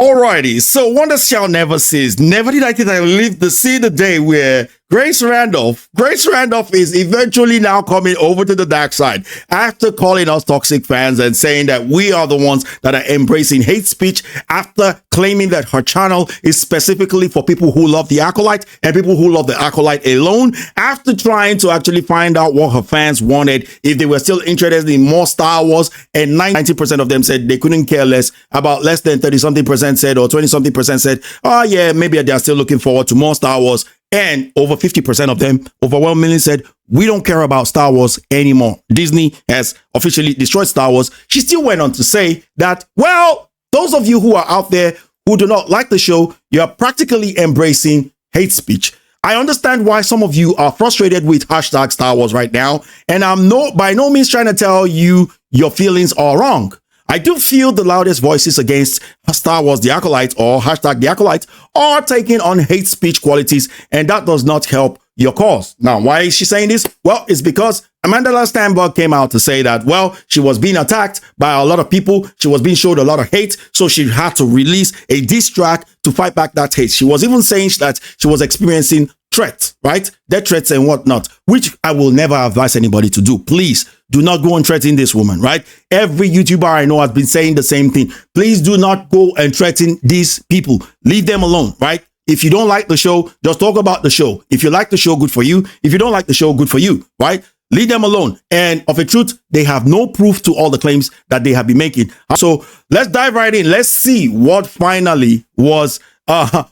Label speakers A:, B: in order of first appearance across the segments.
A: Alrighty, so Wonder Shall Never Cease. Never did I think I would live to see the day where Grace Randolph is eventually now coming over to the dark side after calling us toxic fans and saying that we are the ones that are embracing hate speech, after claiming that her channel is specifically for people who love the Acolyte and people who love the Acolyte alone, after trying to actually find out what her fans wanted, if they were still interested in more Star Wars, and 90% of them said they couldn't care less. About less than 30-something% said, or 20-something% said, oh yeah, maybe they're still looking forward to more Star Wars. And over 50% of them, overwhelmingly said, we don't care about Star Wars anymore. Disney has officially destroyed Star Wars. She still went on to say that, well, those of you who are out there who do not like the show, you're practically embracing hate speech. I understand why some of you are frustrated with hashtag Star Wars right now. And I'm by no means trying to tell you your feelings are wrong. I do feel the loudest voices against Star Wars The Acolyte or hashtag The Acolyte are taking on hate speech qualities, and that does not help your cause. Now, why is she saying this? Well, it's because Amanda Stenberg came out to say that, well, she was being attacked by a lot of people. She was being showed a lot of hate, so she had to release a diss track to fight back that hate. She was even saying that she was experiencing threats, right? Death threats and whatnot, which I will never advise anybody to do. Please do not go and threaten this woman, right? Every YouTuber I know has been saying the same thing. Please do not go and threaten these people. Leave them alone, right? If you don't like the show, just talk about the show. If you like the show, good for you. If you don't like the show, good for you, right? Leave them alone. And of a truth, they have no proof to all the claims that they have been making. So let's dive right in. Let's see what finally was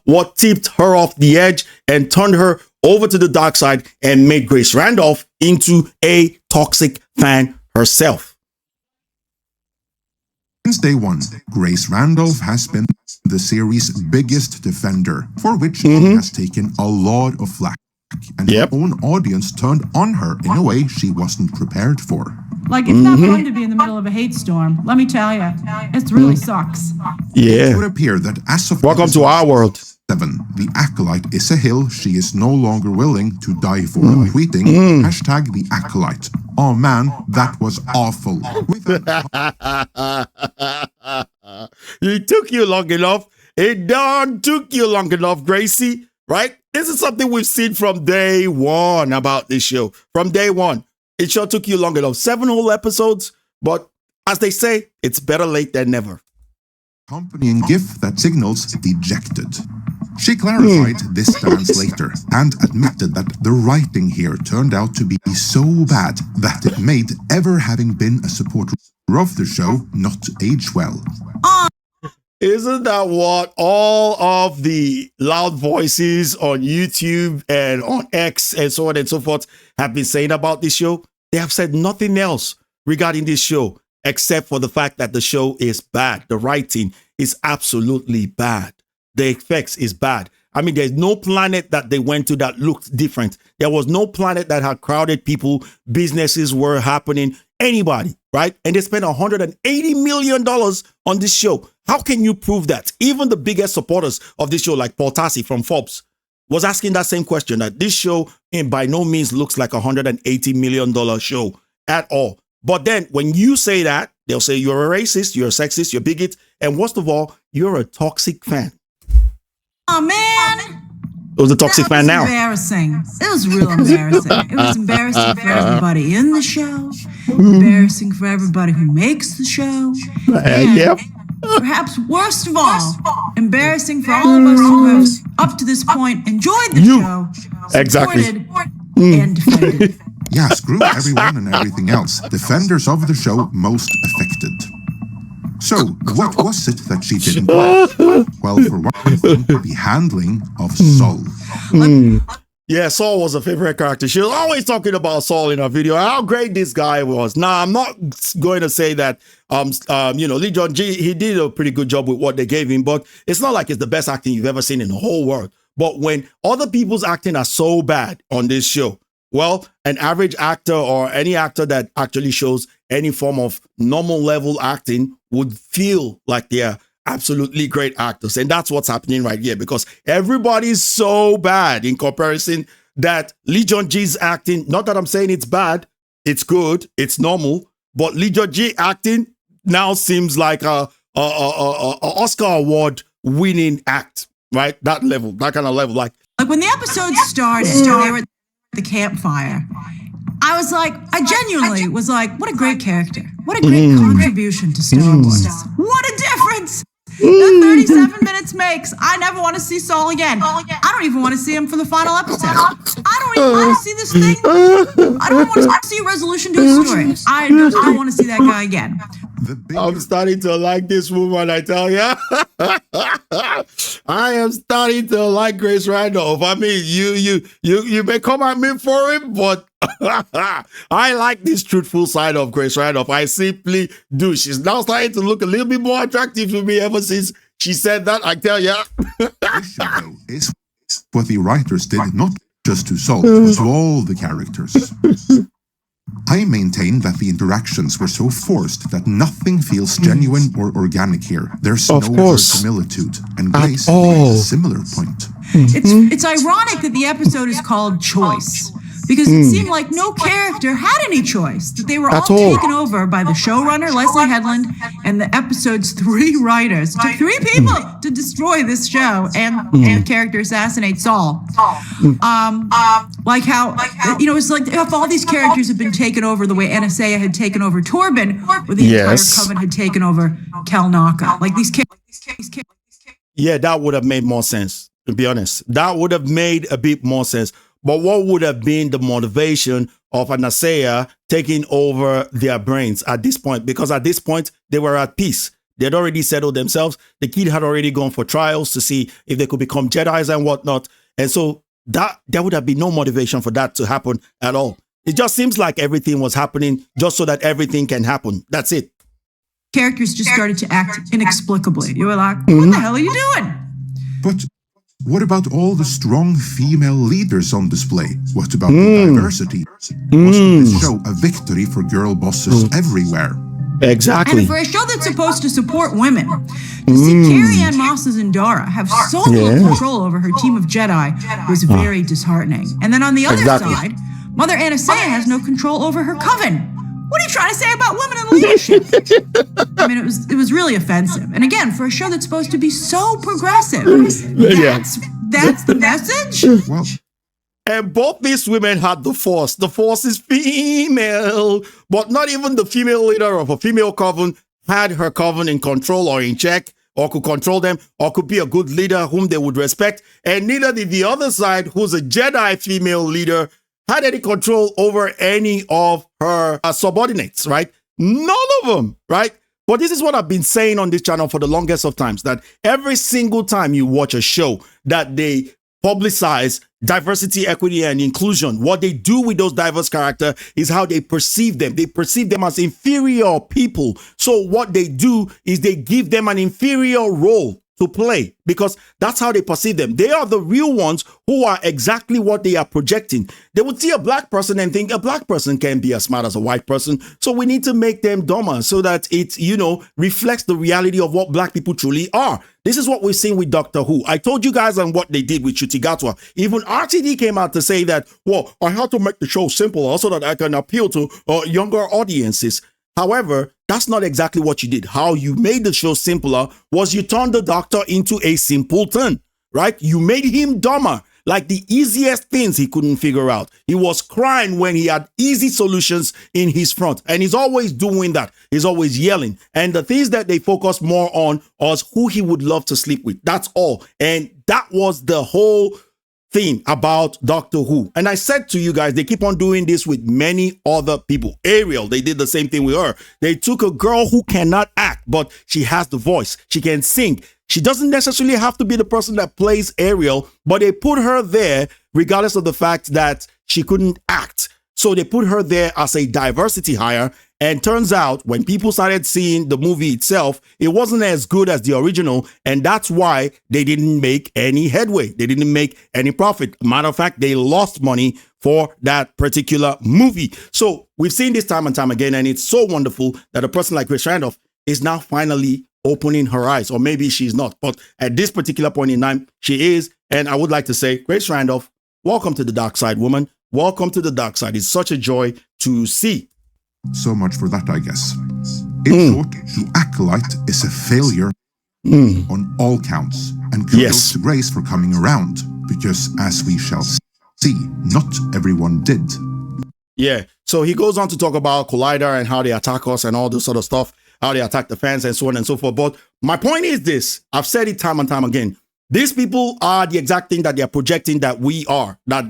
A: what tipped her off the edge and turned her over to the dark side and made Grace Randolph into a toxic fan herself.
B: Since day one, Grace Randolph has been the series' biggest defender, for which she has taken a lot of flack. And her own audience turned on her in a way she wasn't prepared for.
C: Like, it's not fun to be in the middle of a hate storm. Let me tell you, it really sucks.
B: It would appear that as of
A: welcome to our world.
B: 7, the Acolyte is a hill she is no longer willing to die for. Tweeting hashtag the Acolyte. Oh man, that was awful.
A: It took you long enough. It done took you long enough, Gracie, right? This is something we've seen from day one about this show. From day one. It sure took you long enough. 7 whole episodes, but as they say, it's better late than never.
B: Accompanying GIF that signals dejected. She clarified this stance later and admitted that the writing here turned out to be so bad that it made ever having been a supporter of the show not age well.
A: Isn't that what all of the loud voices on YouTube and on X and so on and so forth have been saying about this show? They have said nothing else regarding this show except for the fact that the show is bad. The writing is absolutely bad. The effects is bad. I mean, there's no planet that they went to that looked different. There was no planet that had crowded people. Businesses were happening. Anybody, right? And they spent $180 million on this show. How can you prove that? Even the biggest supporters of this show, like Paul Tassi from Forbes, was asking that same question, that this show by no means looks like a $180 million show at all. But then when you say that, they'll say you're a racist, you're a sexist, you're a bigot, and worst of all, you're a toxic fan.
C: Oh, man.
A: It was a toxic fan now.
C: Embarrassing. It was real embarrassing. It was embarrassing for everybody in the show, embarrassing for everybody who makes the show, and perhaps worst of all, embarrassing for all of us who have, up to this point, enjoyed the show, supported, and defended.
B: Yeah, screw everyone and everything else. Defenders of the show most affected. So, what was it that she didn't like? Well, for one thing, the handling of Saul.
A: Yeah, Saul was a favorite character. She was always talking about Saul in her video, how great this guy was. Now, I'm not going to say that, Lee John G, he did a pretty good job with what they gave him, but it's not like it's the best acting you've ever seen in the whole world. But when other people's acting are so bad on this show, well, an average actor or any actor that actually shows any form of normal level acting would feel like they're absolutely great actors. And that's what's happening right here, because everybody's so bad in comparison that Lee John G's acting, not that I'm saying it's bad, it's good, it's normal, but Lee John G acting now seems like a Oscar award winning act, right? That level, that kind of level. Like
C: when the episode started, they were at the campfire. I was like, I genuinely was like, what a great character. What a great contribution to Star Wars. What a difference that 37 minutes makes. I never want to see Saul again. I don't even want to see him for the final episode. I don't even want to see this thing. I don't want to see a resolution to his story. I don't want to see that guy again.
A: I'm starting to like this woman, I tell ya. I am starting to like Grace Randolph. I mean, you may come at me for it, but I like this truthful side of Grace Randolph. I simply do. She's now starting to look a little bit more attractive to me ever since she said that, I tell ya.
B: Is what the writers did not just to Saul, but to all the characters. I maintain that the interactions were so forced that nothing feels genuine or organic here. There's no verisimilitude, and Grace made a similar point.
C: It's ironic that the episode is called Choice, because it seemed like no character had any choice, that they were all taken over by the showrunner, Leslie Headland, and the episode's 3 writers. It took 3 people to destroy this show and character assassinate Saul. Like how, it's like if all these characters had been taken over the way Anastasia had taken over Torben, or the entire Coven had taken over Kalnaka. Like these characters.
A: Yeah, that would have made more sense, to be honest. That would have made a bit more sense. But what would have been the motivation of Anastasia taking over their brains at this point? Because at this point, they were at peace. They had already settled themselves. The kid had already gone for trials to see if they could become Jedis and whatnot. And so there would have been no motivation for that to happen at all. It just seems like everything was happening just so that everything can happen. That's it.
C: Characters just started to act inexplicably. You were like, what the hell are you doing?
B: But what about all the strong female leaders on display? What about the diversity? Wasn't this show a victory for girl bosses everywhere?
A: Exactly.
C: And for a show that's supposed to support women, to see Carrie Ann Moss and Zendara have so little control over her team of Jedi was very disheartening. And then on the other side, Mother Anastasia has no control over her coven. What are you trying to say about women in leadership? I mean, it was really offensive. And again, for a show that's supposed to be so progressive, that's the message?
B: Well,
A: and both these women had the Force. The Force is female, but not even the female leader of a female coven had her coven in control or in check, or could control them, or could be a good leader whom they would respect. And neither did the other side, who's a Jedi female leader, had any control over any of her subordinates, right? None of them, right? But this is what I've been saying on this channel for the longest of times, that every single time you watch a show that they publicize diversity, equity, and inclusion, what they do with those diverse characters is how they perceive them. They perceive them as inferior people. So what they do is they give them an inferior role to play, because that's how they perceive them. They are the real ones who are exactly what they are projecting. They would see a black person and think a black person can be as smart as a white person. So we need to make them dumber so that it, reflects the reality of what black people truly are. This is what we've seen with Doctor Who. I told you guys on what they did with Ncuti Gatwa. Even RTD came out to say that, well, I had to make the show simpler so that I can appeal to younger audiences. However, that's not exactly what you did. How you made the show simpler was you turned the Doctor into a simpleton, right? You made him dumber, like the easiest things he couldn't figure out. He was crying when he had easy solutions in his front. And he's always doing that. He's always yelling. And the things that they focused more on was who he would love to sleep with. That's all. And that was the whole thing about Doctor Who. And I said to you guys, they keep on doing this with many other people. Ariel, they did the same thing with her. They took a girl who cannot act, but she has the voice. She can sing. She doesn't necessarily have to be the person that plays Ariel, but they put her there regardless of the fact that she couldn't act. So they put her there as a diversity hire. And turns out when people started seeing the movie itself, it wasn't as good as the original. And that's why they didn't make any headway. They didn't make any profit. Matter of fact, they lost money for that particular movie. So we've seen this time and time again. And it's so wonderful that a person like Grace Randolph is now finally opening her eyes. Or maybe she's not. But at this particular point in time, she is. And I would like to say, Grace Randolph, welcome to the dark side, woman. Welcome to the dark side. It's such a joy to see.
B: So much for that, I guess. In short, the Acolyte is a failure on all counts. And kudos
A: Yes.
B: to Grace for coming around, because as we shall see, not everyone did.
A: Yeah. So he goes on to talk about Collider and how they attack us and all this sort of stuff, how they attack the fans and so on and so forth. But my point is this, I've said it time and time again. These people are the exact thing that they are projecting that we are, that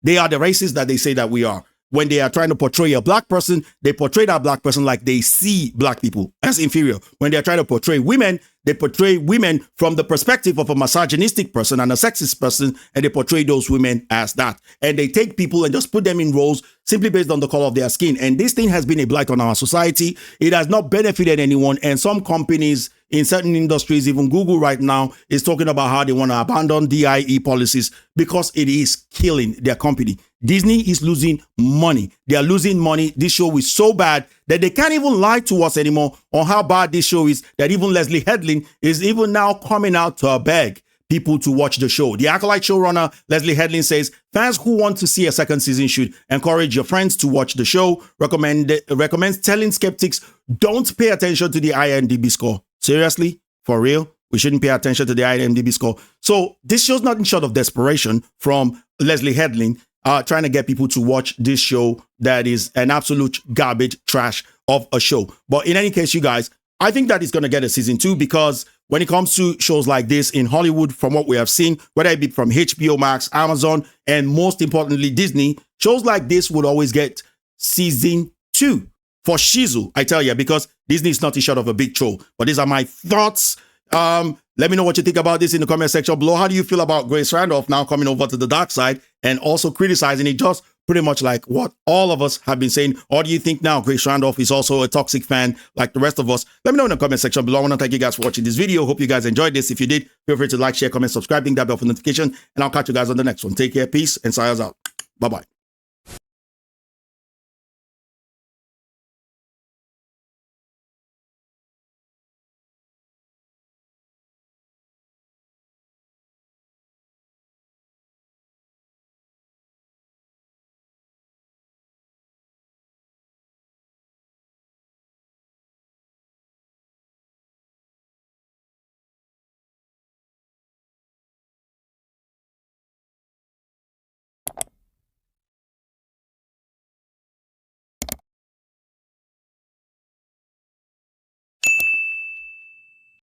A: they are the racists that they say that we are. When they are trying to portray a black person, they portray that black person like they see black people as inferior. When they are trying to portray women, they portray women from the perspective of a misogynistic person and a sexist person, and they portray those women as that. And they take people and just put them in roles simply based on the color of their skin. And this thing has been a blight on our society. It has not benefited anyone. And some companies in certain industries, even Google right now, is talking about how they want to abandon DIE policies because it is killing their company. Disney is losing money. They are losing money. This show is so bad that they can't even lie to us anymore on how bad this show is, that even Leslie Headland is even now coming out to beg people to watch the show. The Acolyte showrunner, Leslie Headland, says fans who want to see a second season should encourage your friends to watch the show. Recommends telling skeptics, don't pay attention to the IMDb score. Seriously? For real? We shouldn't pay attention to the IMDb score. So this show's nothing short of desperation from Leslie Headland, trying to get people to watch this show that is an absolute garbage trash of a show. But in any case, you guys, I think that it's going to get a season 2 because when it comes to shows like this in Hollywood, from what we have seen, whether it be from HBO Max, Amazon, and most importantly, Disney, shows like this would always get season 2 for Shizu, I tell you, because Disney is nothing short of a big troll. But these are my thoughts. Let me know what you think about this in the comment section below. How do you feel about Grace Randolph now coming over to the dark side and also criticizing it just pretty much like what all of us have been saying? Or do you think now Grace Randolph is also a toxic fan like the rest of us? Let me know in the comment section below. I want to thank you guys for watching this video. Hope you guys enjoyed this. If you did, feel free to like, share, comment, subscribe, ding that bell for notification, and I'll catch you guys on the next one. Take care, peace, and Sayas out. Bye-bye.